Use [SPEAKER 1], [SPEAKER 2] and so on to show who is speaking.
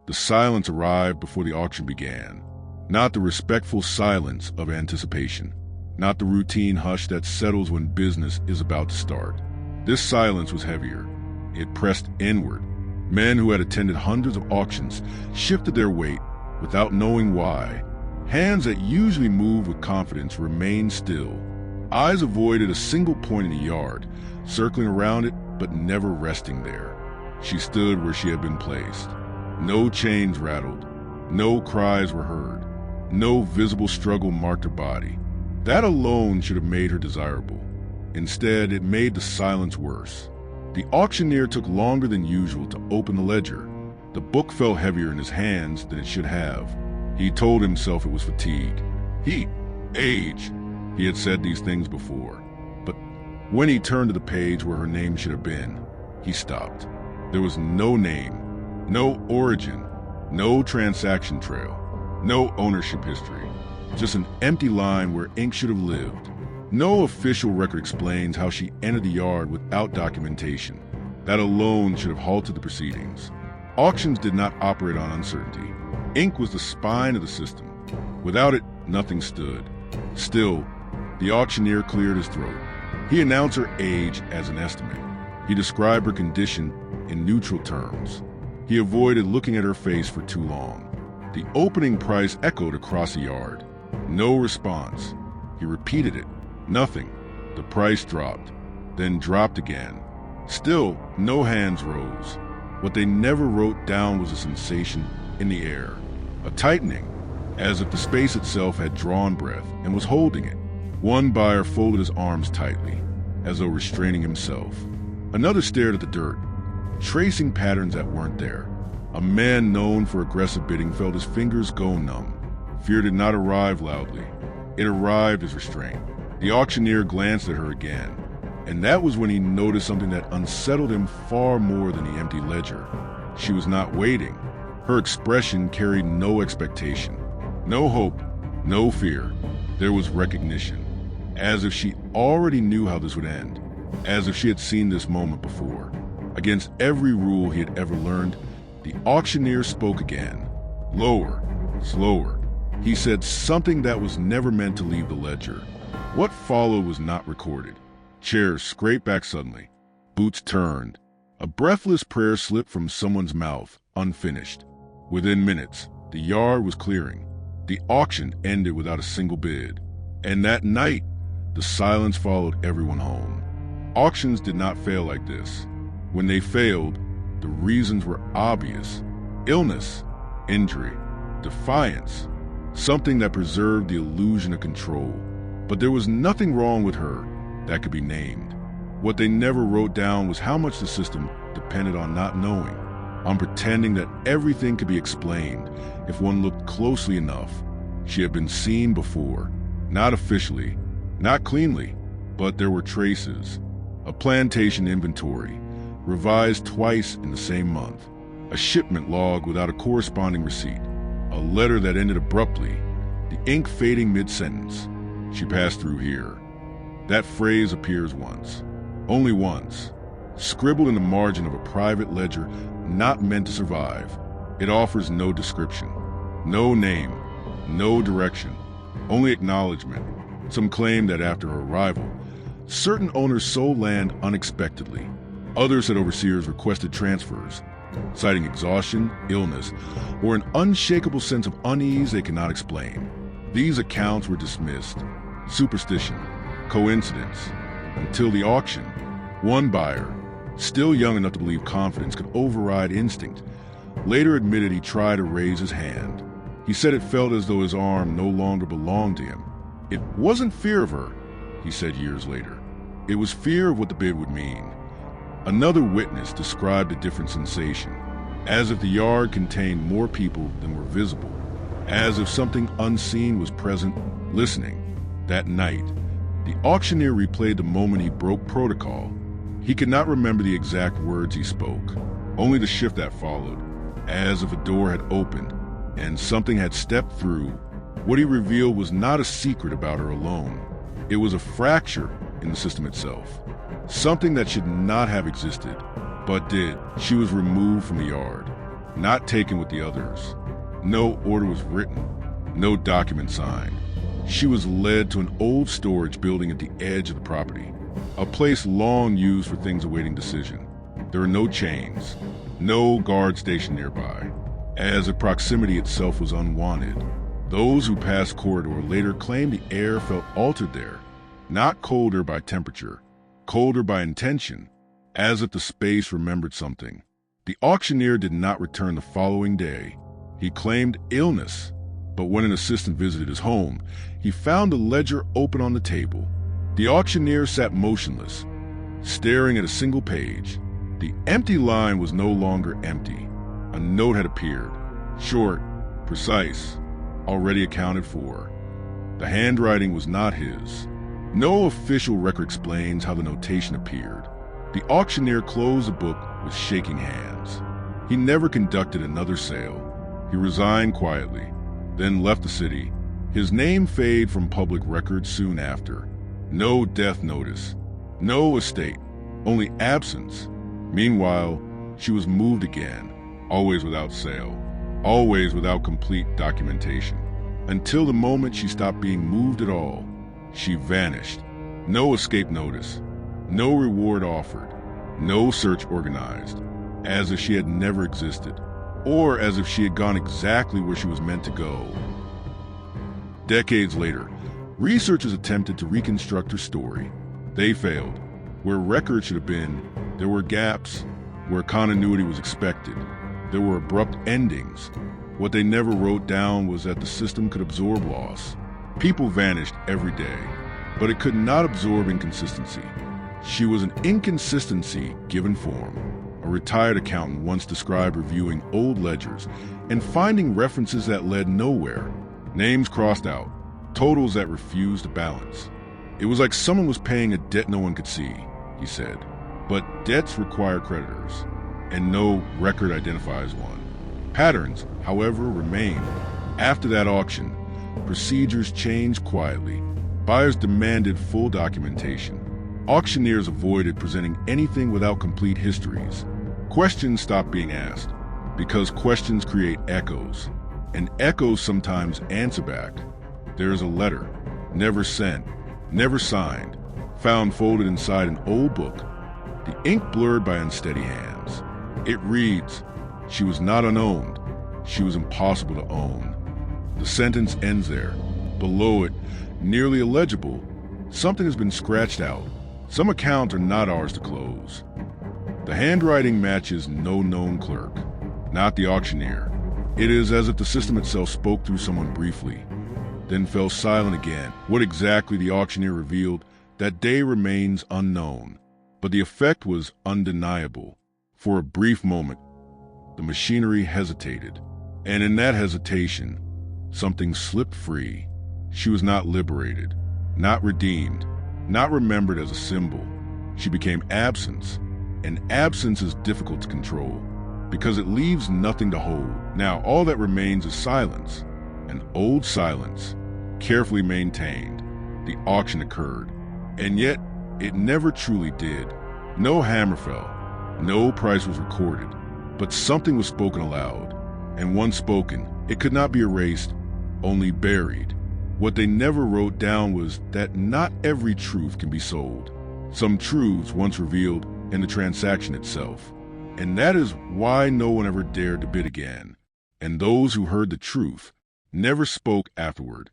[SPEAKER 1] The silence arrived before the auction began. Not the respectful silence of anticipation. Not the routine hush that settles when business is about to start. This silence was heavier. It pressed inward. Men who had attended hundreds of auctions shifted their weight without knowing why. Hands that usually moved with confidence remained still. Eyes avoided a single point in the yard, circling around it but never resting there. She stood where she had been placed. No chains rattled. No cries were heard. No visible struggle marked her body. That alone should have made her desirable. Instead, it made the silence worse. The auctioneer took longer than usual to open the ledger. The book felt heavier in his hands than it should have. He told himself it was fatigue. Age. He had said these things before. But when he turned to the page where her name should have been, he stopped. There was no name, no origin, no transaction trail, no ownership history. Just an empty line where ink should have lived. No official record explains how she entered the yard without documentation. That alone should have halted the proceedings. Auctions did not operate on uncertainty. Ink was the spine of the system. Without it, nothing stood. Still, the auctioneer cleared his throat. He announced her age as an estimate. He described her condition in neutral terms. He avoided looking at her face for too long. The opening price echoed across the yard. No response. He repeated it. Nothing. The price dropped, then dropped again. Still, no hands rose. What they never wrote down was a sensation in the air, a tightening, as if the space itself had drawn breath and was holding it. One buyer folded his arms tightly, as though restraining himself. Another stared at the dirt, tracing patterns that weren't there. A man known for aggressive bidding felt his fingers go numb. Fear did not arrive loudly. It arrived as restraint. The auctioneer glanced at her again, and that was when he noticed something that unsettled him far more than the empty ledger. She was not waiting. Her expression carried no expectation, no hope, no fear. There was recognition, as if she already knew how this would end, as if she had seen this moment before. Against every rule he had ever learned, the auctioneer spoke again. Lower, slower. He said something that was never meant to leave the ledger. What followed was not recorded. Chairs scraped back suddenly. Boots turned. A breathless prayer slipped from someone's mouth, unfinished. Within minutes, the yard was clearing. The auction ended without a single bid. And that night, the silence followed everyone home. Auctions did not fail like this. When they failed, the reasons were obvious. Illness, injury, defiance, something that preserved the illusion of control. But there was nothing wrong with her that could be named. What they never wrote down was how much the system depended on not knowing, on pretending that everything could be explained if one looked closely enough. She had been seen before, not officially, not cleanly, but there were traces. A plantation inventory, revised twice in the same month. A shipment log without a corresponding receipt. A letter that ended abruptly, the ink fading mid-sentence. She passed through here. That phrase appears once. Only once. Scribbled in the margin of a private ledger not meant to survive. It offers no description. No name. No direction. Only acknowledgement. Some claim that after her arrival, certain owners sold land unexpectedly. Others said overseers requested transfers, citing exhaustion, illness, or an unshakable sense of unease they could not explain. These accounts were dismissed. Superstition, coincidence, until the auction. One buyer, still young enough to believe confidence could override instinct, later admitted he tried to raise his hand. He said it felt as though his arm no longer belonged to him. It wasn't fear of her, he said years later. It was fear of what the bid would mean. Another witness described a different sensation, as if the yard contained more people than were visible, as if something unseen was present, listening. That night, the auctioneer replayed the moment he broke protocol. He could not remember the exact words he spoke, only the shift that followed, as if a door had opened and something had stepped through. What he revealed was not a secret about her alone. It was a fracture in the system itself. Something that should not have existed, but did. She was removed from the yard. not taken with the others. No order was written, no document signed. She was led to an old storage building at the edge of the property, a place long used for things awaiting decision. There were no chains, no guard station nearby, as if proximity itself was unwanted. Those who passed corridor later claimed the air felt altered there, not colder by temperature, colder by intention, as if the space remembered something. The auctioneer did not return the following day. He claimed illness, but when an assistant visited his home, he found a ledger open on the table. The auctioneer sat motionless, staring at a single page. The empty line was no longer empty. A note had appeared, short, precise, already accounted for. The handwriting was not his. No official record explains how the notation appeared. The auctioneer closed the book with shaking hands. He never conducted another sale. He resigned quietly, then left the city. His name faded from public records soon after. No death notice, no estate, only absence. Meanwhile, she was moved again, always without sale, always without complete documentation. Until the moment she stopped being moved at all, she vanished. No escape notice, no reward offered, no search organized, as if she had never existed, or as if she had gone exactly where she was meant to go. Decades later, researchers attempted to reconstruct her story. They failed. Where records should have been, there were gaps. Where continuity was expected, there were abrupt endings. What they never wrote down was that the system could absorb loss. People vanished every day, but it could not absorb inconsistency. She was an inconsistency given form. A retired accountant once described reviewing old ledgers and finding references that led nowhere. Names crossed out, totals that refused to balance. It was like someone was paying a debt no one could see, he said. But debts require creditors, and no record identifies one. Patterns, however, remained. After that auction, procedures changed quietly. Buyers demanded full documentation. Auctioneers avoided presenting anything without complete histories. Questions stopped being asked, because questions create echoes, and echoes sometimes answer back. There is a letter, never sent, never signed, found folded inside an old book, the ink blurred by unsteady hands. It reads, "She was not unowned. She was impossible to own." The sentence ends there. Below it, nearly illegible, something has been scratched out. Some accounts are not ours to close. The handwriting matches no known clerk, not the auctioneer. It is as if the system itself spoke through someone briefly, then fell silent again. What exactly the auctioneer revealed that day remains unknown, but the effect was undeniable. For a brief moment, the machinery hesitated, and in that hesitation, something slipped free. She was not liberated, not redeemed, not remembered as a symbol. She became absence, and absence is difficult to control because it leaves nothing to hold. Now all that remains is silence, an old silence, carefully maintained. The auction occurred, and yet it never truly did. No hammer fell, no price was recorded, but something was spoken aloud, and once spoken, it could not be erased, only buried. What they never wrote down was that not every truth can be sold. Some truths once revealed in the transaction itself. And that is why no one ever dared to bid again. And those who heard the truth never spoke afterward.